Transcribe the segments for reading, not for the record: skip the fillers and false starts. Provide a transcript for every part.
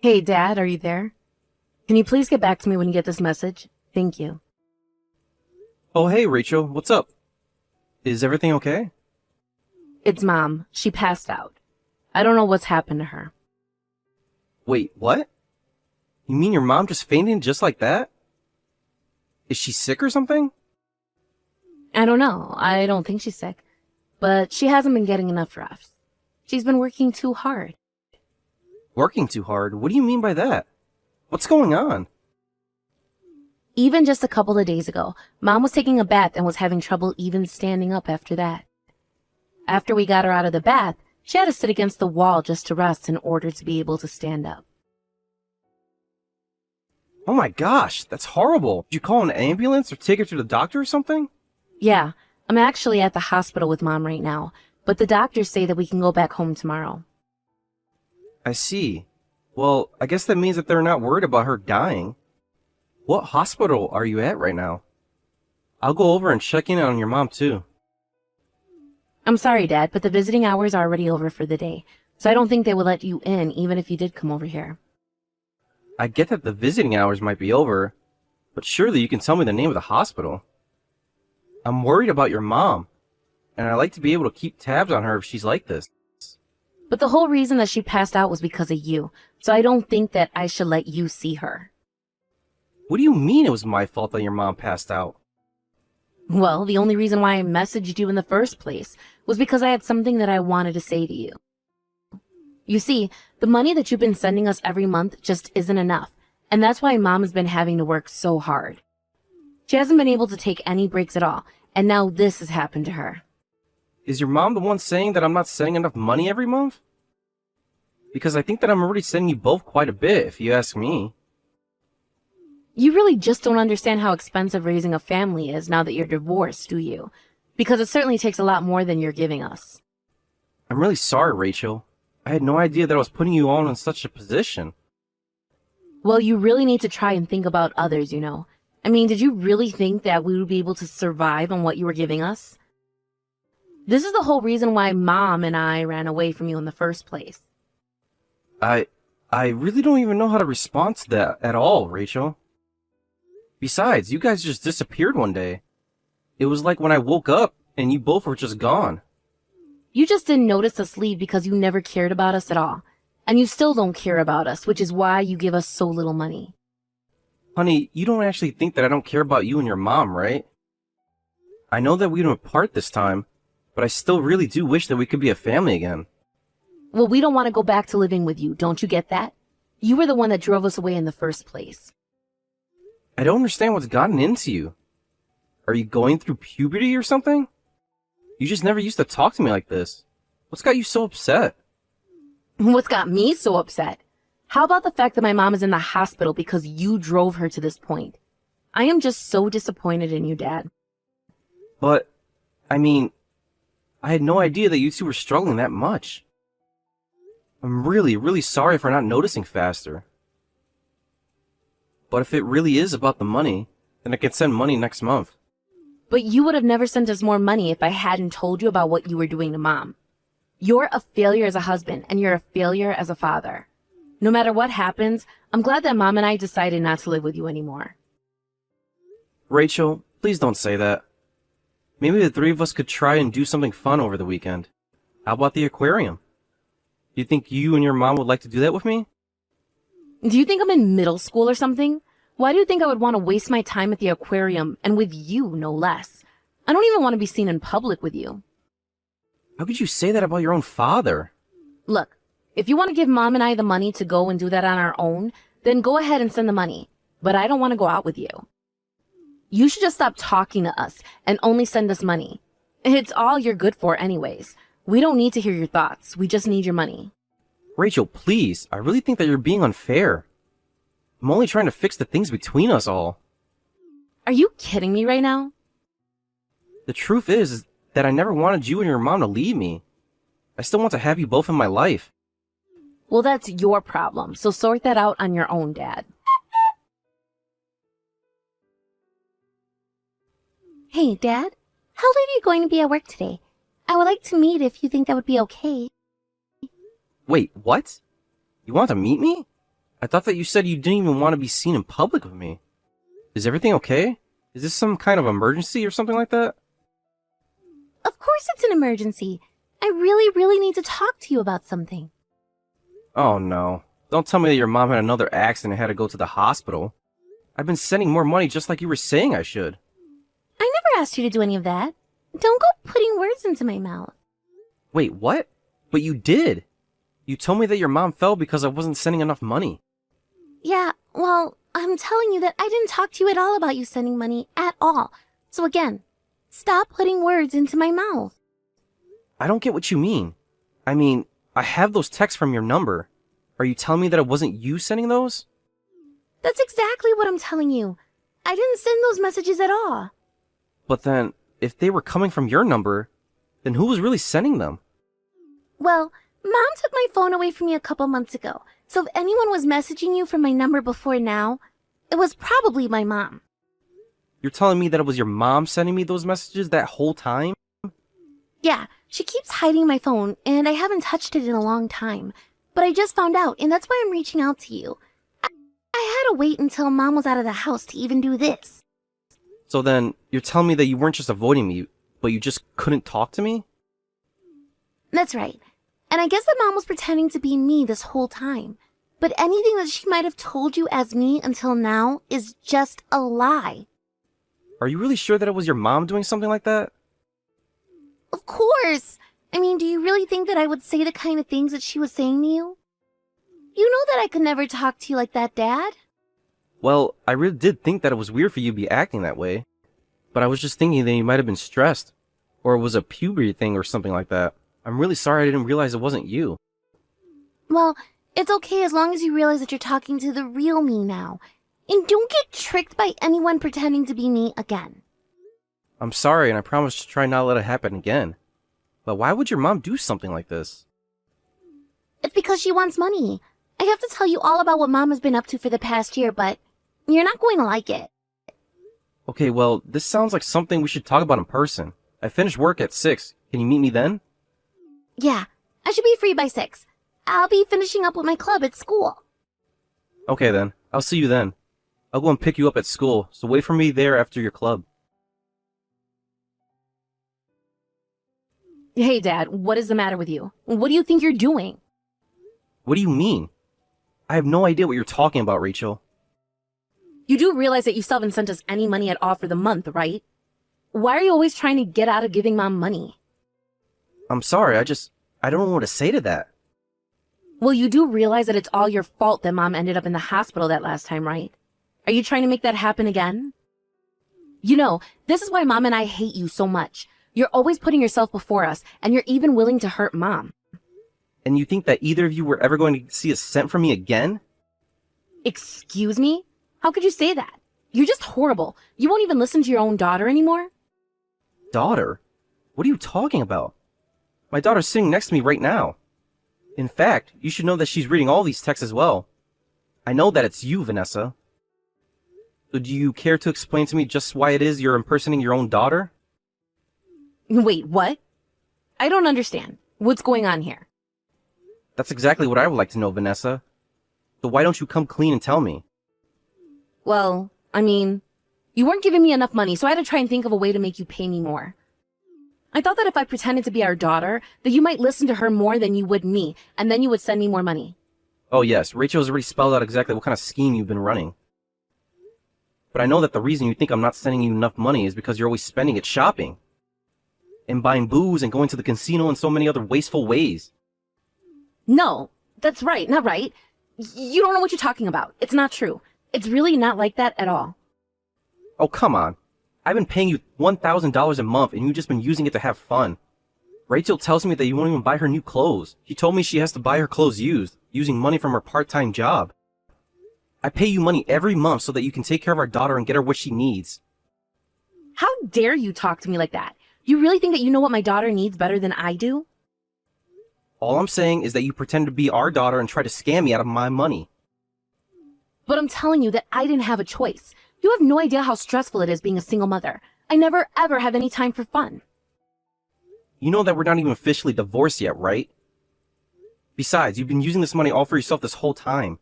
Hey, Dad, are you there? Can you please get back to me when you get this message? Thank you. Oh, hey, Rachel, what's up? Is everything okay? It's Mom. She passed out. I don't know what's happened to her. Wait, what? You mean your mom just fainted just like that? Is she sick or something? I don't know. I don't think she's sick. But she hasn't been getting enough rest. She's been working too hard. Working too hard? What do you mean by that? What's going on? Even just a couple of days ago, Mom was taking a bath and was having trouble even standing up after that. After we got her out of the bath, she had to sit against the wall just to rest in order to be able to stand up. Oh my gosh, that's horrible. Did you call an ambulance or take her to the doctor or something? Yeah, I'm actually at the hospital with Mom right now, but the doctors say that we can go back home tomorrow. I see. Well, I guess that means that they're not worried about her dying. What hospital are you at right now? I'll go over and check in on your mom too. I'm sorry, Dad, but the visiting hours are already over for the day, so I don't think they will let you in even if you did come over here. I get that the visiting hours might be over, but surely you can tell me the name of the hospital. I'm worried about your mom, and I like to be able to keep tabs on her if she's like this. But the whole reason that she passed out was because of you, so I don't think that I should let you see her. What do you mean it was my fault that your mom passed out? Well, the only reason why I messaged you in the first place was because I had something that I wanted to say to you. You see, the money that you've been sending us every month just isn't enough, and that's why Mom has been having to work so hard. She hasn't been able to take any breaks at all, and now this has happened to her. Is your mom the one saying that I'm not sending enough money every month? Because I think that I'm already sending you both quite a bit, if you ask me. You really just don't understand how expensive raising a family is now that you're divorced, do you? Because it certainly takes a lot more than you're giving us. I'm really sorry, Rachel. I had no idea that I was putting you all in such a position. Well, you really need to try and think about others, you know. I mean, did you really think that we would be able to survive on what you were giving us? This is the whole reason why Mom and I ran away from you in the first place. I really don't even know how to respond to that at all, Rachel. Besides, you guys just disappeared one day. It was like when I woke up and you both were just gone. You just didn't notice us leave because you never cared about us at all. And you still don't care about us, which is why you give us so little money. Honey, you don't actually think that I don't care about you and your mom, right? I know that we don't part this time, but I still really do wish that we could be a family again. Well, we don't want to go back to living with you, don't you get that? You were the one that drove us away in the first place. I don't understand what's gotten into you. Are you going through puberty or something? You just never used to talk to me like this. What's got you so upset? What's got me so upset? How about the fact that my mom is in the hospital because you drove her to this point? I am just so disappointed in you, Dad. But, I mean, I had no idea that you two were struggling that much. I'm really, really sorry for not noticing faster. But if it really is about the money, then I can send money next month. But you would have never sent us more money if I hadn't told you about what you were doing to Mom. You're a failure as a husband, and you're a failure as a father. No matter what happens, I'm glad that Mom and I decided not to live with you anymore. Rachel, please don't say that. Maybe the three of us could try and do something fun over the weekend. How about the aquarium? Do you think you and your mom would like to do that with me? Do you think I'm in middle school or something? Why do you think I would want to waste my time at the aquarium, and with you, no less? I don't even want to be seen in public with you. How could you say that about your own father? Look, if you want to give Mom and I the money to go and do that on our own, then go ahead and send the money. But I don't want to go out with you. You should just stop talking to us and only send us money. It's all you're good for anyways. We don't need to hear your thoughts. We just need your money. Rachel, please. I really think that you're being unfair. I'm only trying to fix the things between us all. Are you kidding me right now? The truth is that I never wanted you and your mom to leave me. I still want to have you both in my life. Well, that's your problem, so sort that out on your own, Dad. Hey, Dad. How late are you going to be at work today? I would like to meet if you think that would be okay. Wait, what? You want to meet me? I thought that you said you didn't even want to be seen in public with me. Is everything okay? Is this some kind of emergency or something like that? Of course it's an emergency. I really, really need to talk to you about something. Oh no. Don't tell me that your mom had another accident and had to go to the hospital. I've been sending more money just like you were saying I should. I never asked you to do any of that. Don't go putting words into my mouth. Wait, what? But you did. You told me that your mom fell because I wasn't sending enough money. Yeah, well, I'm telling you that I didn't talk to you at all about you sending money at all. So again, stop putting words into my mouth. I don't get what you mean. I mean, I have those texts from your number. Are you telling me that it wasn't you sending those? That's exactly what I'm telling you. I didn't send those messages at all. But then, if they were coming from your number, then who was really sending them? Well, Mom took my phone away from me a couple months ago, so if anyone was messaging you from my number before now, it was probably my mom. You're telling me that it was your mom sending me those messages that whole time? Yeah, she keeps hiding my phone, and I haven't touched it in a long time. But I just found out, and that's why I'm reaching out to you. I had to wait until Mom was out of the house to even do this. So then, you're telling me that you weren't just avoiding me, but you just couldn't talk to me? That's right. And I guess that Mom was pretending to be me this whole time. But anything that she might have told you as me until now is just a lie. Are you really sure that it was your mom doing something like that? Of course! I mean, do you really think that I would say the kind of things that she was saying to you? You know that I could never talk to you like that, Dad. Well, I really did think that it was weird for you to be acting that way. But I was just thinking that you might have been stressed. Or it was a puberty thing or something like that. I'm really sorry I didn't realize it wasn't you. Well, it's okay as long as you realize that you're talking to the real me now. And don't get tricked by anyone pretending to be me again. I'm sorry, and I promise to try not to let it happen again. But why would your mom do something like this? It's because she wants money. I have to tell you all about what Mom has been up to for the past year, but you're not going to like it. Okay, well, this sounds like something we should talk about in person. I finish work at 6. Can you meet me then? Yeah, I should be free by 6. I'll be finishing up with my club at school. Okay then, I'll see you then. I'll go and pick you up at school, so wait for me there after your club. Hey, Dad, what is the matter with you? What do you think you're doing? What do you mean? I have no idea what you're talking about, Rachel. You do realize that you still haven't sent us any money at all for the month, right? Why are you always trying to get out of giving Mom money? I'm sorry, I don't know what to say to that. Well, you do realize that it's all your fault that Mom ended up in the hospital that last time, right? Are you trying to make that happen again? You know, this is why Mom and I hate you so much. You're always putting yourself before us, and you're even willing to hurt Mom. And you think that either of you were ever going to see a cent from me again? Excuse me? How could you say that? You're just horrible. You won't even listen to your own daughter anymore? Daughter? What are you talking about? My daughter's sitting next to me right now. In fact, you should know that she's reading all these texts as well. I know that it's you, Vanessa. So do you care to explain to me just why it is you're impersonating your own daughter? Wait, what? I don't understand. What's going on here? That's exactly what I would like to know, Vanessa. So why don't you come clean and tell me? Well, I mean, you weren't giving me enough money, so I had to try and think of a way to make you pay me more. I thought that if I pretended to be our daughter, that you might listen to her more than you would me, and then you would send me more money. Oh yes, Rachel has already spelled out exactly what kind of scheme you've been running. But I know that the reason you think I'm not sending you enough money is because you're always spending it shopping. And buying booze and going to the casino and so many other wasteful ways. No, that's right, not right. You don't know what you're talking about. It's not true. It's really not like that at all. Oh, come on. I've been paying you $1,000 a month and you've just been using it to have fun. Rachel tells me that you won't even buy her new clothes. She told me she has to buy her clothes used, using money from her part-time job. I pay you money every month so that you can take care of our daughter and get her what she needs. How dare you talk to me like that? You really think that you know what my daughter needs better than I do? All I'm saying is that you pretend to be our daughter and try to scam me out of my money. But I'm telling you that I didn't have a choice. You have no idea how stressful it is being a single mother. I never ever have any time for fun. You know that we're not even officially divorced yet, right? Besides, you've been using this money all for yourself this whole time.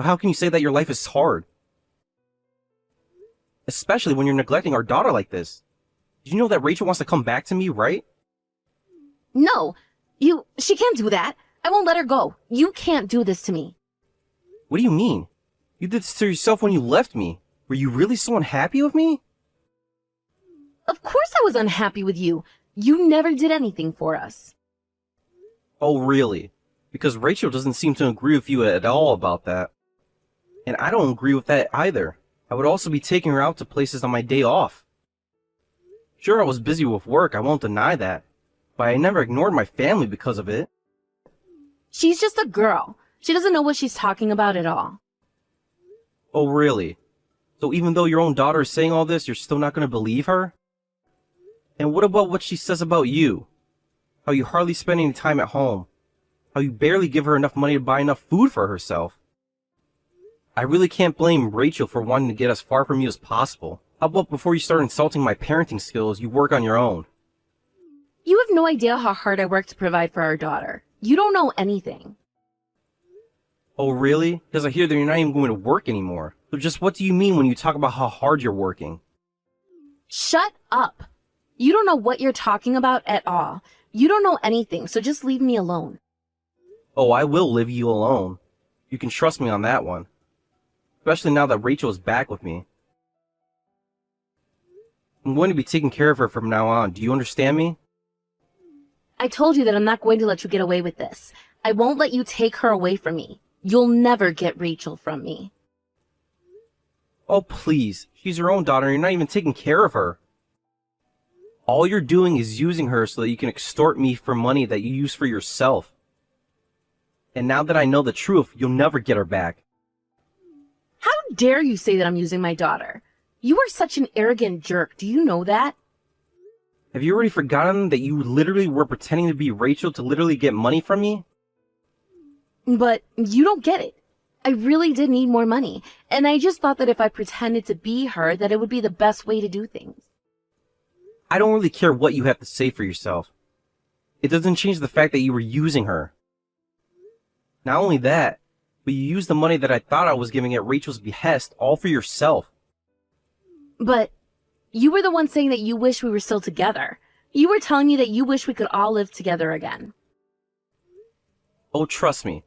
So how can you say that your life is hard? Especially when you're neglecting our daughter like this. Did you know that Rachel wants to come back to me, right? No, she can't do that. I won't let her go. You can't do this to me. What do you mean? You did this to yourself when you left me. Were you really so unhappy with me? Of course I was unhappy with you. You never did anything for us. Oh, really? Because Rachel doesn't seem to agree with you at all about that. And I don't agree with that either. I would also be taking her out to places on my day off. Sure, I was busy with work, I won't deny that. But I never ignored my family because of it. She's just a girl. She doesn't know what she's talking about at all. Oh, really? So even though your own daughter is saying all this, you're still not going to believe her? And what about what she says about you? How you hardly spend any time at home. How you barely give her enough money to buy enough food for herself. I really can't blame Rachel for wanting to get as far from you as possible. How about before you start insulting my parenting skills, you work on your own? You have no idea how hard I work to provide for our daughter. You don't know anything. Oh, really? Because I hear that you're not even going to work anymore. So just what do you mean when you talk about how hard you're working? Shut up. You don't know what you're talking about at all. You don't know anything, so just leave me alone. Oh, I will leave you alone. You can trust me on that one. Especially now that Rachel is back with me. I'm going to be taking care of her from now on. Do you understand me? I told you that I'm not going to let you get away with this. I won't let you take her away from me. You'll never get Rachel from me. Oh, please. She's your own daughter and you're not even taking care of her. All you're doing is using her so that you can extort me for money that you use for yourself. And now that I know the truth, you'll never get her back. How dare you say that I'm using my daughter? You are such an arrogant jerk. Do you know that? Have you already forgotten that you literally were pretending to be Rachel to literally get money from me? But you don't get it. I really did need more money, and I just thought that if I pretended to be her, that it would be the best way to do things. I don't really care what you have to say for yourself. It doesn't change the fact that you were using her. Not only that, but you used the money that I thought I was giving at Rachel's behest all for yourself. But you were the one saying that you wish we were still together. You were telling me that you wish we could all live together again. Oh, trust me.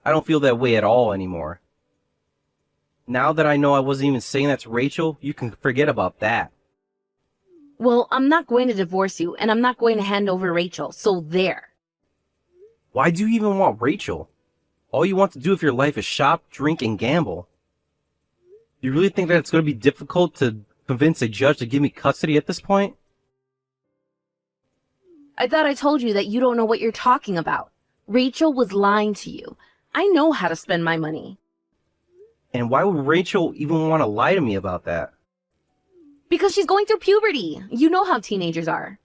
I don't feel that way at all anymore. Now that I know I wasn't even saying that to Rachel, you can forget about that. Well, I'm not going to divorce you, and I'm not going to hand over Rachel, so there. Why do you even want Rachel? All you want to do with your life is shop, drink, and gamble. Do you really think that it's going to be difficult to convince a judge to give me custody at this point? I thought I told you that you don't know what you're talking about. Rachel was lying to you. I know how to spend my money. And why would Rachel even want to lie to me about that? Because she's going through puberty. You know how teenagers are.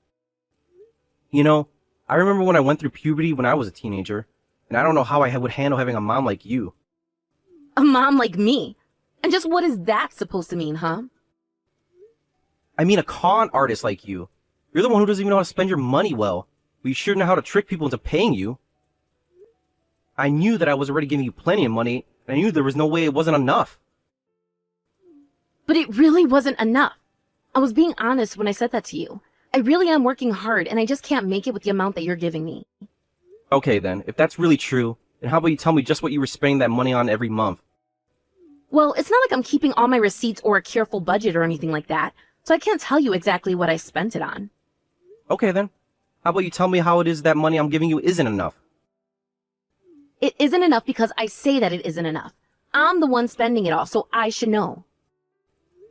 You know, I remember when I went through puberty when I was a teenager, and I don't know how I would handle having a mom like you. A mom like me? And just what is that supposed to mean, huh? I mean a con artist like you. You're the one who doesn't even know how to spend your money well, but you sure know how to trick people into paying you. I knew that I was already giving you plenty of money, and I knew there was no way it wasn't enough. But it really wasn't enough. I was being honest when I said that to you. I really am working hard, and I just can't make it with the amount that you're giving me. Okay then, if that's really true, then how about you tell me just what you were spending that money on every month? Well, it's not like I'm keeping all my receipts or a careful budget or anything like that, so I can't tell you exactly what I spent it on. Okay then, how about you tell me how it is that money I'm giving you isn't enough? It isn't enough because I say that it isn't enough. I'm the one spending it all, so I should know.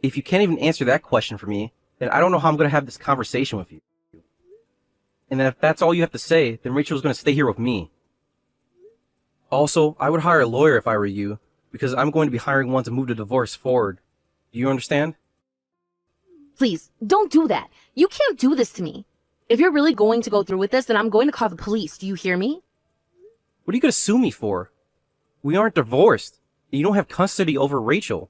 If you can't even answer that question for me, then I don't know how I'm going to have this conversation with you. And then if that's all you have to say, then Rachel's going to stay here with me. Also, I would hire a lawyer if I were you, because I'm going to be hiring one to move the divorce forward. Do you understand? Please, don't do that. You can't do this to me. If you're really going to go through with this, then I'm going to call the police. Do you hear me? What are you going to sue me for? We aren't divorced, and you don't have custody over Rachel.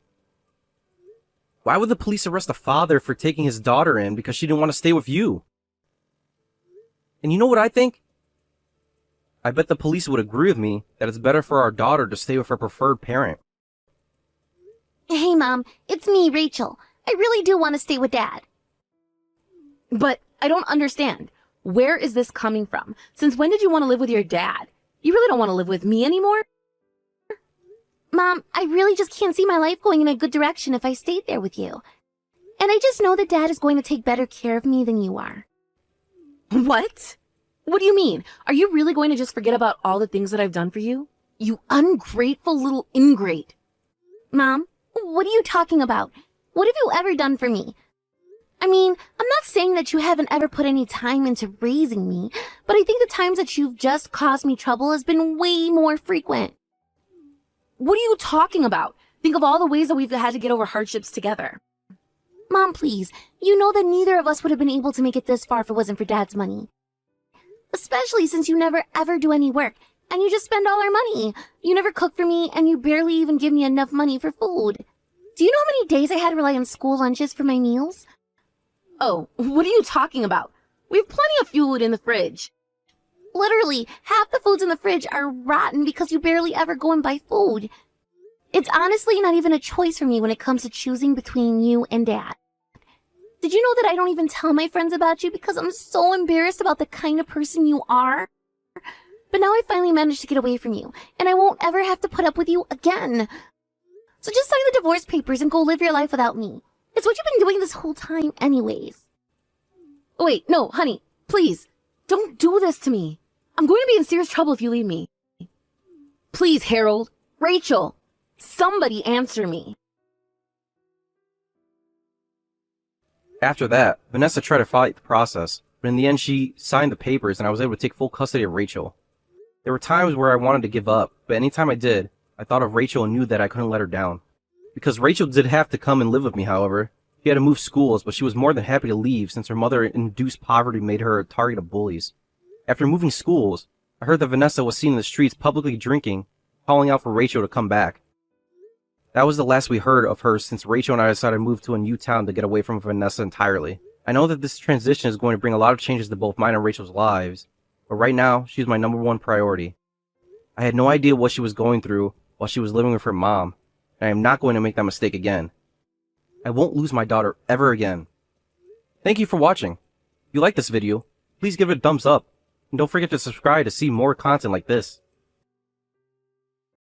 Why would the police arrest a father for taking his daughter in because she didn't want to stay with you? And you know what I think? I bet the police would agree with me that it's better for our daughter to stay with her preferred parent. Hey, Mom, it's me, Rachel. I really do want to stay with Dad. But I don't understand. Where is this coming from? Since when did you want to live with your dad? You really don't want to live with me anymore? Mom, I really just can't see my life going in a good direction if I stayed there with you. And I just know that Dad is going to take better care of me than you are. What? What do you mean? Are you really going to just forget about all the things that I've done for you? You ungrateful little ingrate. Mom, what are you talking about? What have you ever done for me? I mean, I'm not saying that you haven't ever put any time into raising me, but I think the times that you've just caused me trouble has been way more frequent. What are you talking about? Think of all the ways that we've had to get over hardships together. Mom, please, you know that neither of us would have been able to make it this far if it wasn't for Dad's money. Especially since you never ever do any work, and you just spend all our money. You never cook for me, and you barely even give me enough money for food. Do you know how many days I had to rely on school lunches for my meals? Oh, what are you talking about? We have plenty of food in the fridge. Literally, half the foods in the fridge are rotten because you barely ever go and buy food. It's honestly not even a choice for me when it comes to choosing between you and Dad. Did you know that I don't even tell my friends about you because I'm so embarrassed about the kind of person you are? But now I finally managed to get away from you, and I won't ever have to put up with you again. So just sign the divorce papers and go live your life without me. It's what you've been doing this whole time anyways. Wait, no, honey, please, don't do this to me. I'm going to be in serious trouble if you leave me. Please, Harold, Rachel, somebody answer me. After that, Vanessa tried to fight the process, but in the end she signed the papers and I was able to take full custody of Rachel. There were times where I wanted to give up, but anytime I did, I thought of Rachel and knew that I couldn't let her down. Because Rachel did have to come and live with me, however. She had to move schools, but she was more than happy to leave since her mother-induced poverty made her a target of bullies. After moving schools, I heard that Vanessa was seen in the streets publicly drinking, calling out for Rachel to come back. That was the last we heard of her since Rachel and I decided to move to a new town to get away from Vanessa entirely. I know that this transition is going to bring a lot of changes to both mine and Rachel's lives, but right now, she's my #1 priority. I had no idea what she was going through while she was living with her mom, and I am not going to make that mistake again. I won't lose my daughter ever again. Thank you for watching. If you like this video, please give it a thumbs up, and don't forget to subscribe to see more content like this.